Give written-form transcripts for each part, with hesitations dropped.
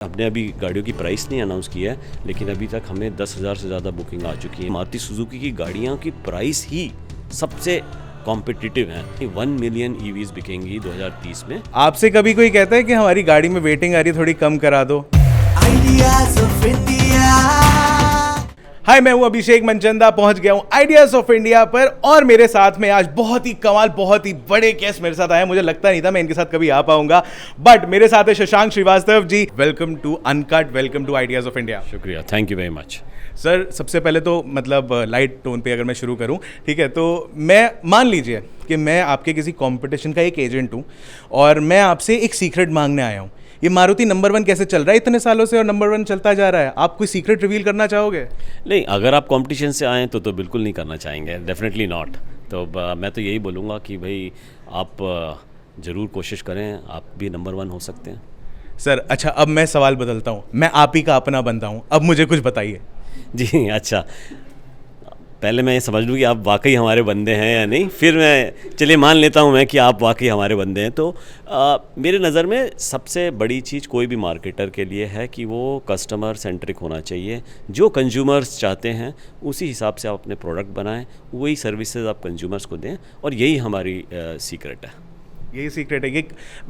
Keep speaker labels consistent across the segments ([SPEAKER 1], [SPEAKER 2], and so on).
[SPEAKER 1] हमने अभी गाड़ियों की प्राइस नहीं अनाउंस की है, लेकिन अभी तक हमें 10,000 से ज़्यादा बुकिंग आ चुकी है। मारुति सुजुकी की गाड़ियों की प्राइस ही सबसे कॉम्पिटिटिव है। 1 मिलियन ईवीज बिकेंगी 2030 में।
[SPEAKER 2] आपसे कभी कोई कहता है कि हमारी गाड़ी में वेटिंग आ रही है, थोड़ी कम करा दो? हाय, मैं हूं अभिषेक मनचंदा, पहुंच गया हूं आइडियाज ऑफ इंडिया पर और मेरे साथ में आज बहुत ही कमाल, बहुत ही बड़े गेस्ट मेरे साथ आए। मुझे लगता नहीं था मैं इनके साथ कभी आ पाऊंगा, बट मेरे साथ है Shashank Shrivastava ji. Welcome to Uncut, welcome to ideas of India.
[SPEAKER 1] शुक्रिया, thank you very much.
[SPEAKER 2] Sir, सबसे पहले तो मतलब लाइट टोन पे अगर मैं शुरू करूं, ठीक है, तो मैं मान लीजिए कि मैं आपके किसी कंपटीशन का एक एजेंट हूं और मैं आपसे एक सीक्रेट मांगने आया हूं। ये मारुति नंबर 1 कैसे चल रहा है इतने सालों से और नंबर 1 चलता जा रहा है? आप कोई सीक्रेट रिवील करना चाहोगे?
[SPEAKER 1] नहीं, अगर आप कंपटीशन से आएँ तो बिल्कुल नहीं करना चाहेंगे, डेफिनेटली नॉट। तो मैं तो यही बोलूँगा कि भाई आप ज़रूर कोशिश करें, आप भी नंबर 1 हो सकते हैं।
[SPEAKER 2] सर अच्छा, अब मैं सवाल बदलता हूँ, मैं आप ही का अपना बनता हूँ, अब मुझे कुछ बताइए।
[SPEAKER 1] जी अच्छा, पहले मैं ये समझ लूँ कि आप वाकई हमारे बंदे हैं या नहीं, फिर मैं चलिए मान लेता हूँ मैं कि आप वाकई हमारे बंदे हैं। तो मेरे नज़र में सबसे बड़ी चीज़ कोई भी मार्केटर के लिए है कि वो कस्टमर सेंट्रिक होना चाहिए। जो कंज्यूमर्स चाहते हैं उसी हिसाब से आप अपने प्रोडक्ट बनाएं, वही सर्विसेज आप कंज्यूमर्स को दें, और यही हमारी सीक्रेट है।
[SPEAKER 2] यही सीक्रेट है कि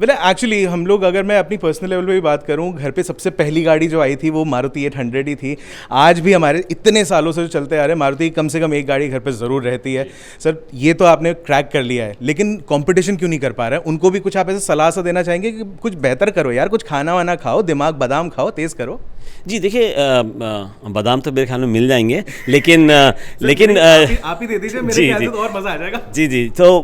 [SPEAKER 2] मतलब एक्चुअली हम लोग, अगर मैं अपनी पर्सनल लेवल पे भी बात करूं, घर पे सबसे पहली गाड़ी जो आई थी वो मारुति 800 ही थी। आज भी हमारे इतने सालों से जो चलते आ रहे हैं, मारुति कम से कम एक गाड़ी घर पे ज़रूर रहती है। सर, ये तो आपने क्रैक कर लिया है, लेकिन कंपटीशन क्यों नहीं कर पा रहे हैं? उनको भी कुछ आप ऐसे सलाह सा देना चाहेंगे कि कुछ बेहतर करो यार, कुछ खाना वाना खाओ, दिमाग बादाम खाओ, तेज़ करो।
[SPEAKER 1] जी देखिए, बादाम तो मेरे ख्याल में मिल जाएंगे, लेकिन
[SPEAKER 2] आप ही दे दीजिए, मेरे ख्याल से तो और मज़ा आ जाएगा।
[SPEAKER 1] जी तो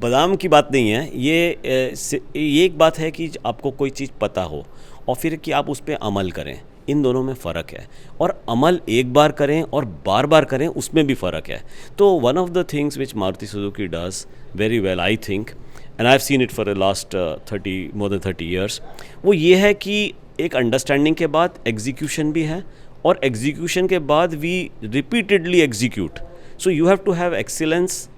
[SPEAKER 1] बादाम की बात नहीं है ये। एक बात है कि आपको कोई चीज़ पता हो और फिर कि आप उस पर अमल करें, इन दोनों में फ़र्क है। और अमल एक बार करें और बार बार करें, उसमें भी फ़र्क है। तो one of the things which Maruti Suzuki does very well, I think, and I have seen it for the last more than 30 years, वो ये है कि एक अंडरस्टैंडिंग के बाद एग्जीक्यूशन भी है, और एग्जीक्यूशन के बाद we repeatedly execute. So you have to have excellence,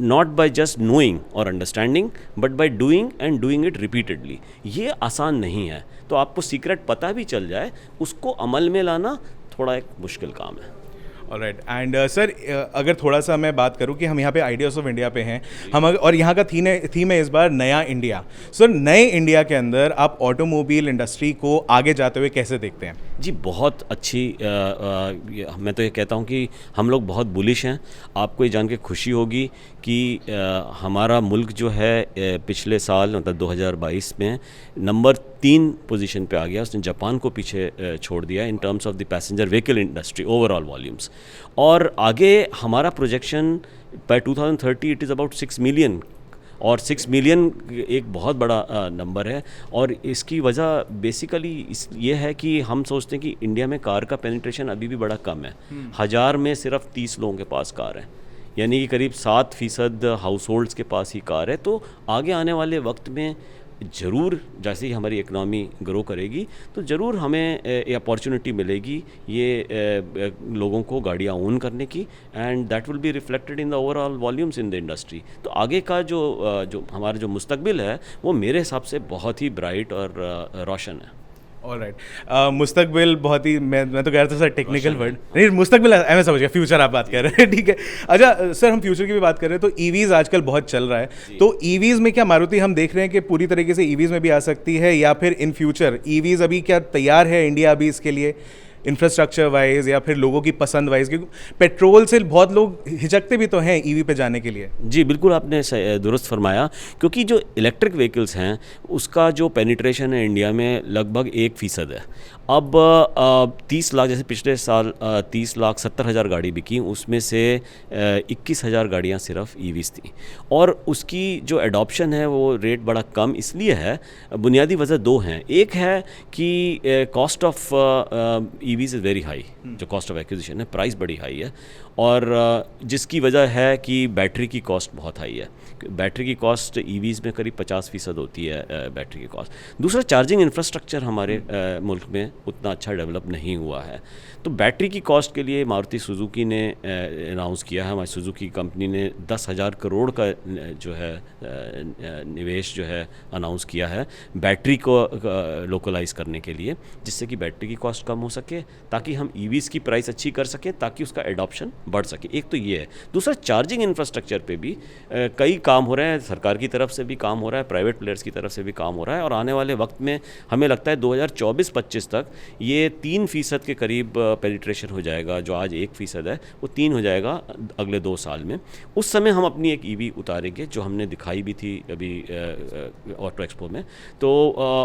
[SPEAKER 1] not by just knowing और understanding, but by doing and doing it repeatedly. ये आसान नहीं है। तो आपको सीक्रेट पता भी चल जाए, उसको अमल में लाना थोड़ा एक मुश्किल काम है।
[SPEAKER 2] ऑलराइट, एंड सर, अगर थोड़ा सा मैं बात करूं कि हम यहाँ पे आइडियाज़ ऑफ इंडिया पे हैं, और यहाँ का थीम है इस बार नया इंडिया। सर, नए इंडिया के अंदर आप ऑटोमोबाइल इंडस्ट्री को आगे जाते हुए कैसे देखते हैं?
[SPEAKER 1] जी बहुत अच्छी, मैं तो ये कहता हूँ कि हम लोग बहुत बुलिश हैं। आपको ये जान के खुशी होगी कि हमारा मुल्क जो है पिछले साल मतलब 2022 में नंबर 3 पोजीशन पे आ गया। उसने जापान को पीछे छोड़ दिया in terms of the passenger vehicle industry overall volumes. और आगे हमारा projection by 2030 it is about 6 million, और 6 मिलियन एक बहुत बड़ा नंबर है। और इसकी वजह बेसिकली ये है कि हम सोचते हैं कि इंडिया में कार का पेनिट्रेशन अभी भी बड़ा कम है। 1000 में सिर्फ 30 लोगों के पास कार है, यानी कि करीब 7% हाउस होल्ड्स के पास ही कार है। तो आगे आने वाले वक्त में ज़रूर, जैसे ही हमारी इकनॉमी ग्रो करेगी, तो ज़रूर हमें ये अपॉर्चुनिटी मिलेगी ये लोगों को गाड़ियाँ ओन करने की, and that will be reflected in the overall volumes in the industry. तो आगे का जो हमारा जो मुस्तकबिल है वो मेरे हिसाब से बहुत ही ब्राइट और रोशन है।
[SPEAKER 2] ऑलराइट, मुस्तकबिल बहुत ही, मैं तो कह रहा था सर टेक्निकल वर्ड नहीं, मुस्तकबिल मैं समझ गया, फ्यूचर आप बात कर रहे हैं, ठीक है। अच्छा सर, हम फ्यूचर की भी बात कर रहे हैं, तो ईवीज़ आजकल बहुत चल रहा है। तो ईवीज़ में क्या मारुति हम देख रहे हैं कि पूरी तरीके से ईवीज़ में भी आ सकती है, या फिर इन फ्यूचर ईवीज़ अभी क्या तैयार है इंडिया अभी इसके लिए, इंफ्रास्ट्रक्चर वाइज या फिर लोगों की पसंद वाइज? क्योंकि पेट्रोल से बहुत लोग हिचकते भी तो हैं ईवी पे जाने के लिए। जी
[SPEAKER 1] बिल्कुल, आपने दुरुस्त फरमाया, क्योंकि जो इलेक्ट्रिक व्हीकल्स हैं उसका जो पेनिट्रेशन है इंडिया में लगभग 1% है। अब 30 लाख, जैसे पिछले साल 30,70,000 गाड़ी बिकी, उसमें से 21,000 गाड़ियाँ सिर्फ ईवीज़ थी। और उसकी जो एडॉप्शन है वो रेट बड़ा कम इसलिए है, बुनियादी वजह 2 हैं। एक है कि cost of EVs is very high, जो कॉस्ट ऑफ एक्विजिशन है, प्राइस बड़ी हाई है, और जिसकी वजह है कि बैटरी की कॉस्ट बहुत हाई है। बैटरी की कॉस्ट EVs में करीब 50% होती है बैटरी की कॉस्ट। दूसरा, चार्जिंग इंफ्रास्ट्रक्चर हमारे मुल्क में उतना अच्छा डेवलप नहीं हुआ है, तो बैटरी की कॉस्ट के लिए मारुति सुजुकी ने अनाउंस किया है, हमारी सुजुकी कंपनी ने 10,000 करोड़ का जो है निवेश जो है अनाउंस किया है बैटरी को लोकलाइज करने के लिए, जिससे कि बैटरी की कॉस्ट कम हो सके, ताकि हम EVs की प्राइस अच्छी कर सकें, ताकि उसका एडॉप्शन बढ़ सके। एक तो ये है। दूसरा, चार्जिंग इंफ्रास्ट्रक्चर पे भी कई काम हो रहे हैं, सरकार की तरफ से भी काम हो रहा है, प्राइवेट प्लेयर्स की तरफ से भी काम हो रहा है, और आने वाले वक्त में हमें लगता है 2024-25 तक ये 3% के करीब पेनिट्रेशन हो जाएगा। जो आज 1% है वो 3 हो जाएगा अगले 2 साल में। उस समय हम अपनी एक EV उतारेंगे, जो हमने दिखाई भी थी अभी ऑटो एक्सपो में। तो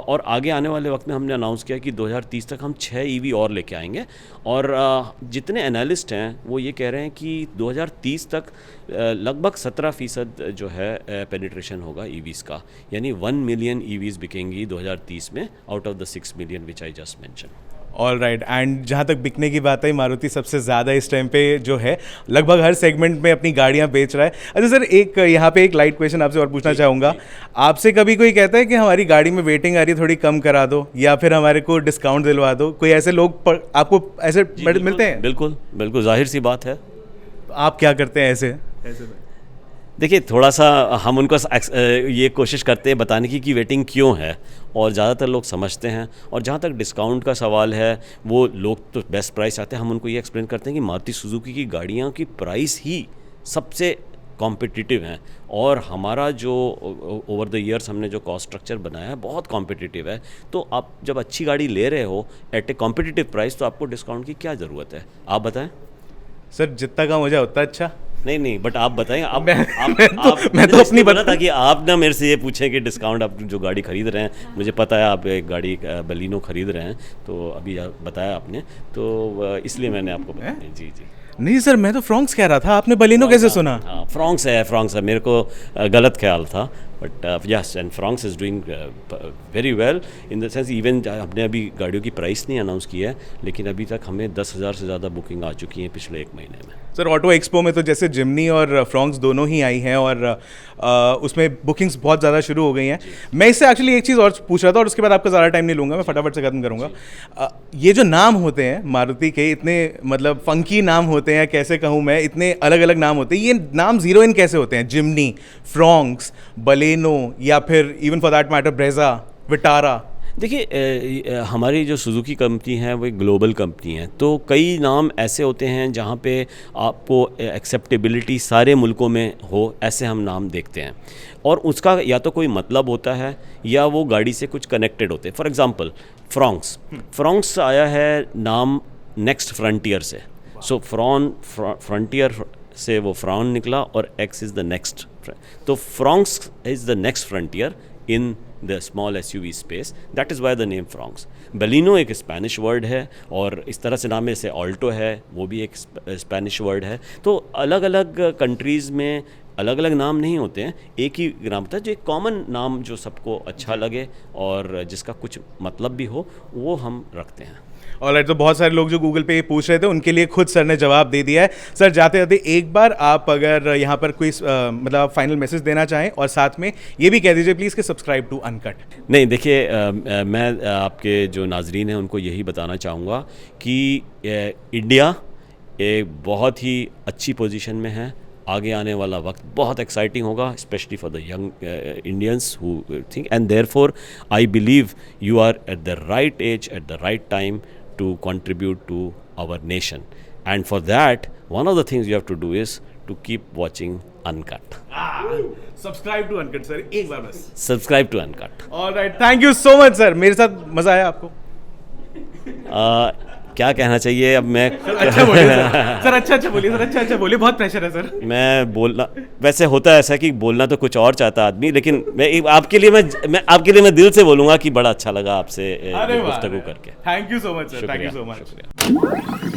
[SPEAKER 1] और आगे आने वाले वक्त में हमने अनाउंस किया कि 2030 तक हम 6 EV और लेके आएंगे, और जितने एनालिस्ट हैं वो ये कह रहे हैं कि 2030 तक लगभग 17% जो है पेनिट्रेशन होगा EVs का, यानी 1 मिलियन EVs बिकेंगी 2030 में out of the 6 million which I just mention.
[SPEAKER 2] All right. And जहाँ तक बिकने की बात है, मारुति सबसे ज़्यादा इस टाइम पे जो है लगभग हर सेगमेंट में अपनी गाड़ियाँ बेच रहा है। अच्छा सर, एक यहाँ पे एक लाइट क्वेश्चन आपसे और पूछना चाहूँगा। आपसे कभी कोई कहता है कि हमारी गाड़ी में वेटिंग आ रही है, थोड़ी कम करा दो, या फिर हमारे को डिस्काउंट दिलवा दो? कोई ऐसे लोग आपको ऐसे मिलते हैं?
[SPEAKER 1] बिल्कुल बिल्कुल, जाहिर सी बात है।
[SPEAKER 2] आप क्या करते हैं ऐसे में?
[SPEAKER 1] देखिए, थोड़ा सा हम उनको ये कोशिश करते हैं बताने की कि वेटिंग क्यों है, और ज़्यादातर लोग समझते हैं। और जहाँ तक डिस्काउंट का सवाल है, वो लोग तो बेस्ट प्राइस आते हैं, हम उनको ये एक्सप्लेन करते हैं कि मारुति सुजुकी की गाड़ियों की प्राइस ही सबसे कॉम्पिटिटिव हैं, और हमारा जो ओवर द ईयर्स हमने जो कॉस्ट स्ट्रक्चर बनाया है बहुत कॉम्पिटिटिव है। तो आप जब अच्छी गाड़ी ले रहे हो एट ए कॉम्पिटिटिव प्राइस, तो आपको डिस्काउंट की क्या ज़रूरत है? आप बताएं।
[SPEAKER 2] सर, जितना कम हो जाए उतना अच्छा।
[SPEAKER 1] नहीं, बट आप बताएं।
[SPEAKER 2] मैं तो अपनी
[SPEAKER 1] बता था कि आप ना मेरे से ये पूछें कि डिस्काउंट आप जो गाड़ी खरीद रहे हैं, मुझे पता है आप एक गाड़ी बलिनो खरीद रहे हैं, तो अभी बताया आपने, तो इसलिए मैंने आपको बताया। जी।
[SPEAKER 2] नहीं सर, मैं तो फ्रॉन्क्स कह रहा था, आपने बलिनो कैसे सुना?
[SPEAKER 1] हाँ, फ्रॉन्क्स है, मेरे को गलत ख्याल था, but yes, and Fronx is doing very well in the sense. Even हमने अभी गाड़ियों की प्राइस नहीं अनाउंस की है, लेकिन अभी तक हमें 10,000 से ज़्यादा बुकिंग आ चुकी हैं पिछले 1 महीने में।
[SPEAKER 2] सर, ऑटो एक्सपो में तो जैसे जिमनी और फ्रॉन्क्स दोनों ही आई हैं, और उसमें बुकिंग्स बहुत ज़्यादा शुरू हो गई हैं। मैं इससे एक्चुअली एक चीज़ और पूछ रहा था, और उसके बाद आपका ज़्यादा टाइम नहीं लूँगा, मैं फटाफट से खत्म करूँगा। ये जो नाम होते हैं मारुति के, इतने मतलब फंकी नाम होते हैं, कैसे कहूँ मैं, इतने अलग अलग नाम होते हैं, ये नाम जीरो इन कैसे होते हैं? जिमनी, फ्रॉन्क्स, बलेनो, या फिर even for that matter Brezza, Vitara.
[SPEAKER 1] देखिए, हमारी जो सुजुकी कंपनी है वो एक ग्लोबल कंपनी है, तो कई नाम ऐसे होते हैं जहाँ पे आपको एक्सेप्टेबिलिटी सारे मुल्कों में हो, ऐसे हम नाम देखते हैं, और उसका या तो कोई होता है या वो गाड़ी से कुछ कनेक्टेड होते हैं। फॉर एग्ज़ाम्पल, फ्रॉन्क्स आया है नाम नेक्स्ट फ्रंटियर से, सो फ्रंटियर से वो फ्रॉन निकला, और एक्स इज़ द नेक्स्ट, तो Fronx is the next frontier in the small SUV space, that is why the name Fronx. Baleno एक स्पेनिश वर्ड है, और इस तरह से नाम है, जैसे ऑल्टो है, वो भी एक स्पेनिश वर्ड है। तो अलग अलग कंट्रीज़ में अलग अलग नाम नहीं होते हैं, एक ही नाम होता है, जो एक कॉमन नाम जो सबको अच्छा लगे और जिसका कुछ मतलब भी हो, वो हम रखते हैं।
[SPEAKER 2] ऑलराइट, तो बहुत सारे लोग जो गूगल पे पूछ रहे थे, उनके लिए खुद सर ने जवाब दे दिया है। सर, जाते जाते एक बार आप अगर यहाँ पर कोई मतलब फाइनल मैसेज देना चाहें, और साथ में ये भी कह दीजिए प्लीज़ कि सब्सक्राइब टू अनकट।
[SPEAKER 1] नहीं, देखिए, मैं आपके जो नाजरीन हैं उनको यही बताना चाहूँगा कि इंडिया एक बहुत ही अच्छी पोजीशन में है। आगे आने वाला वक्त बहुत एक्साइटिंग होगा, specially for the young Indians who think, and therefore I believe you are at the right age at the right time to contribute to our nation, and for that one of the things you have to do is to keep watching Uncut.
[SPEAKER 2] Subscribe to Uncut sir, एक बार बस
[SPEAKER 1] Subscribe to Uncut.
[SPEAKER 2] All right, thank you so much sir, मेरे साथ मजा आया आपको?
[SPEAKER 1] क्या कहना चाहिए अब मैं?
[SPEAKER 2] अच्छा बोलिए सर, अच्छा बोलिए सर, अच्छा बोलिए, बहुत प्रेशर है सर।
[SPEAKER 1] मैं बोलना, वैसे होता है ऐसा कि बोलना तो कुछ और चाहता आदमी, लेकिन मैं आपके लिए मैं दिल से बोलूँगा कि बड़ा अच्छा लगा आपसे गुफ्तगू करके।
[SPEAKER 2] Thank you so much sir, thank you so much.